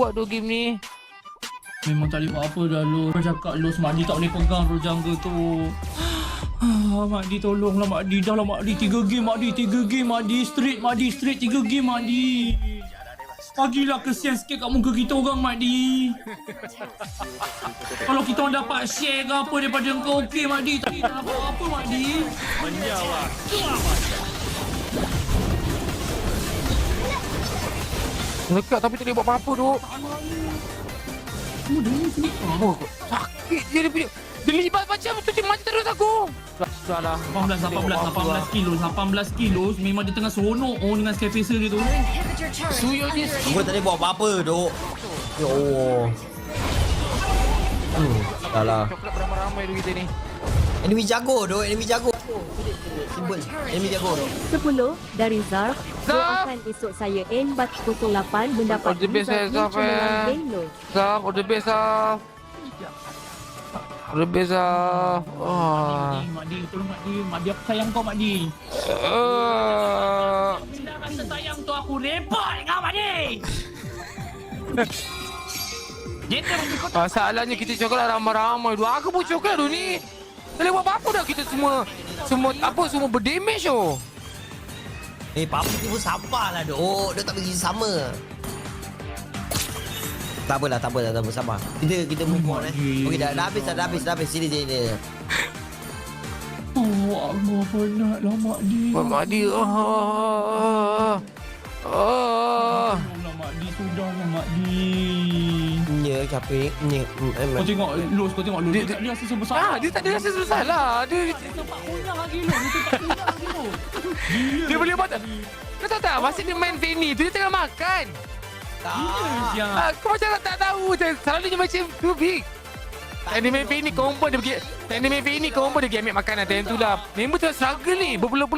buat tu game ni. Memang tak boleh buat apa dah Los. Kau cakap Los, Mak Di tak boleh pegang Role Jungle tu. Mak Di tolonglah Mak Di. Dah lah Mak Di, 3 game Mak Di, 3 game Mak Di. Straight 3 game Mak Di. Bagilah kesian sikit kat muka kita orang Mak Di. Kalau kita orang dapat share ke apa daripada kau, okey Mak Di. Tapi tak dapat apa Mak Di. Menyawa. Dekat tapi tak boleh buat apa-apa tu. Semua dia sini. Oh, sakit je dia punya. Dia libat macam tu dia mati terus aku. Sudahlah. 18 kilos. 18 kilos. Memang dia tengah seronok dengan Skyfacer dia tu. Suyul dia. Aku tak boleh buat apa-apa, duk. Ya Allah. Dah lah. Coklat beramai-ramai tu kita ni. Enemy jago, duk. Enemy jago. Simple. Enemy jago, duk. 10 dari Zarf. Doakan esok saya N-Bat 08 mendapat Oh, the best, result Zarf, cemerlang Belo. Zaf, all the best Zaf. All the best Zaf. Mak Di, tolong Mak Di. Mak Di, aku sayang kau Mak Di. Dah rasa sayang tu aku repot dengan Mak Di. Masalahnya kita coklat ramai-ramai tu. Aku pun coklat tu ni. Tak boleh buat apa-apa dah kita semua berdamage tu. Papi tu pun sabarlah, duk. Dia tak bagi sama. Tak apalah, sabar. Kita move on Okey, dah habis. Sini. Oh, Allah penatlah Mak Di. Mak Di. Tolonglah Mak Di, sudahlah Mak Di. Ya, capek. Kau tengok Los. Dia tak ada rasa sebesar. Dia tak ada rasa bersalah. Dia tempat punya lagi Los. Dia tempat punya lagi Los. dia boleh buat. Kau tahu tak masa dia main Fanny tu dia tengah makan. Kau macam tak tahu je. Selalunya macam tu big. Tak main Fanny combo dia pergi. Tak main Fanny combo dia pergi ambil makanan. Time tu lah. Member tu struggle ni. Berbulan-bulan.